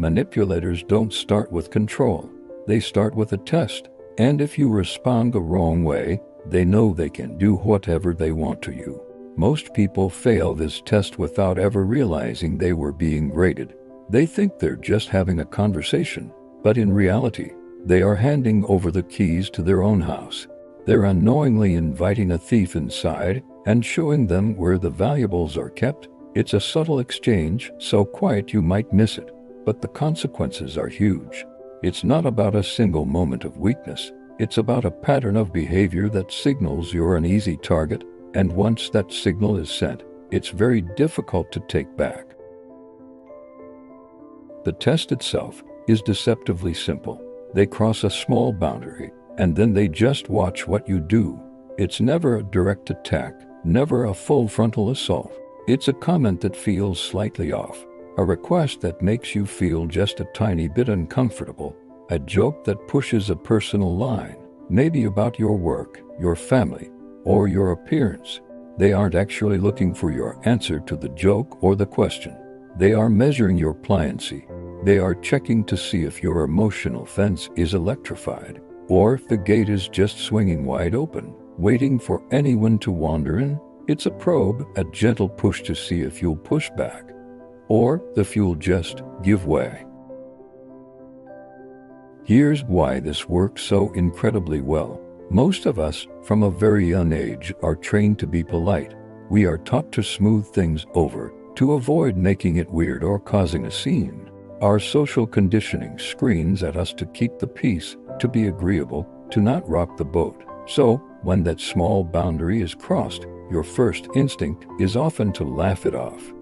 Manipulators don't start with control. They start with a test, and if you respond the wrong way, they know they can do whatever they want to you. Most people fail this test without ever realizing they were being graded. They think they're just having a conversation, but in reality, they are handing over the keys to their own house. They're unknowingly inviting a thief inside and showing them where the valuables are kept. It's a subtle exchange, so quiet you might miss it, but the consequences are huge. It's not about a single moment of weakness. It's about a pattern of behavior that signals you're an easy target, and once that signal is sent, it's very difficult to take back. The test itself is deceptively simple. They cross a small boundary, and then they just watch what you do. It's never a direct attack, never a full frontal assault. It's a comment that feels slightly off, a request that makes you feel just a tiny bit uncomfortable, a joke that pushes a personal line, maybe about your work, your family, or your appearance. They aren't actually looking for your answer to the joke or the question. They are measuring your pliancy. They are checking to see if your emotional fence is electrified, or if the gate is just swinging wide open, waiting for anyone to wander in. It's a probe, a gentle push to see if you'll push back, or if you'll just give way. Here's why this works so incredibly well. Most of us, from a very young age, are trained to be polite. We are taught to smooth things over, to avoid making it weird or causing a scene. Our social conditioning screams at us to keep the peace, to be agreeable, to not rock the boat. So, when that small boundary is crossed, your first instinct is often to laugh it off,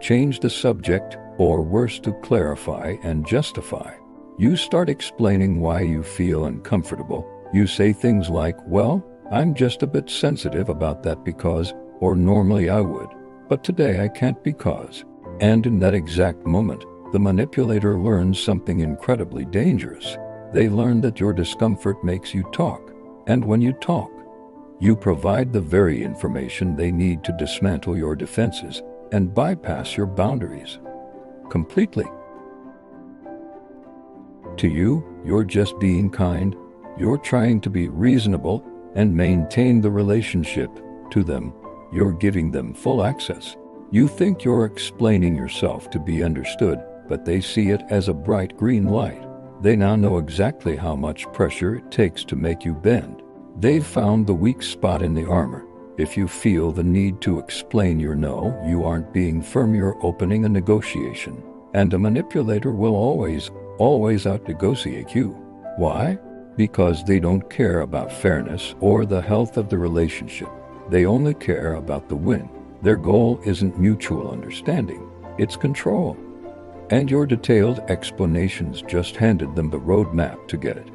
change the subject, or worse, to clarify and justify. You start explaining why you feel uncomfortable. You say things like, well, I'm just a bit sensitive about that because, or normally I would, but today I can't because. And in that exact moment, the manipulator learns something incredibly dangerous. They learn that your discomfort makes you talk, and when you talk, you provide the very information they need to dismantle your defenses and bypass your boundaries completely. To you, you're just being kind. You're trying to be reasonable and maintain the relationship. To them, you're giving them full access. You think you're explaining yourself to be understood, but they see it as a bright green light. They now know exactly how much pressure it takes to make you bend. They've found the weak spot in the armor. If you feel the need to explain your no, you aren't being firm, you're opening a negotiation. And a manipulator will always out-negotiate you. Why? Because they don't care about fairness or the health of the relationship. They only care about the win. Their goal isn't mutual understanding, it's control. And your detailed explanations just handed them the roadmap to get it.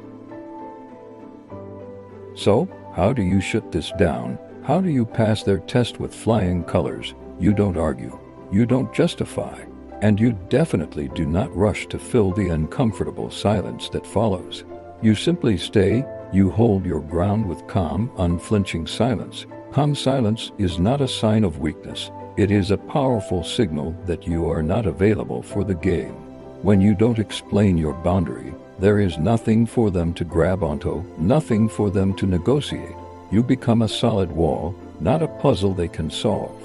So, how do you shut this down? How do you pass their test with flying colors? You don't argue, you don't justify, and you definitely do not rush to fill the uncomfortable silence that follows. You simply stay, you hold your ground with calm, unflinching silence. Calm silence is not a sign of weakness. It is a powerful signal that you are not available for the game. When you don't explain your boundary, there is nothing for them to grab onto, nothing for them to negotiate. You become a solid wall, not a puzzle they can solve.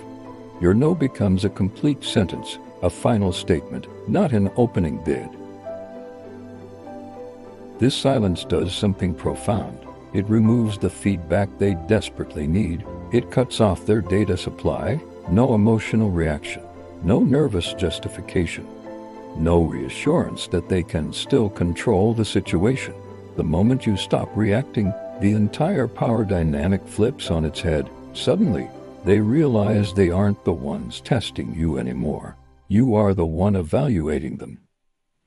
Your no becomes a complete sentence, a final statement, not an opening bid. This silence does something profound. It removes the feedback they desperately need. It cuts off their data supply. No emotional reaction, no nervous justification, no reassurance that they can still control the situation. The moment you stop reacting, the entire power dynamic flips on its head. Suddenly, they realize they aren't the ones testing you anymore. You are the one evaluating them.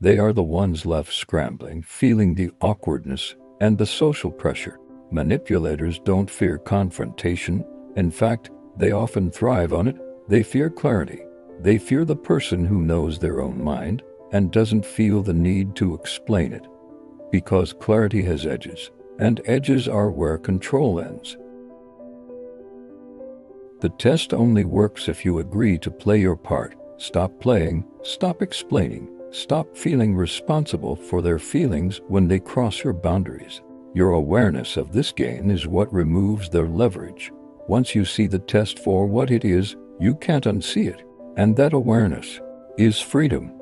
They are the ones left scrambling, feeling the awkwardness and the social pressure. Manipulators don't fear confrontation. In fact, they often thrive on it. They fear clarity. They fear the person who knows their own mind and doesn't feel the need to explain it. Because clarity has edges, and edges are where control ends. The test only works if you agree to play your part. Stop playing, stop explaining, Stop feeling responsible for their feelings when they cross your boundaries. Your awareness of this gain is what removes their leverage. Once you see the test for what it is, you can't unsee it. And that awareness is freedom.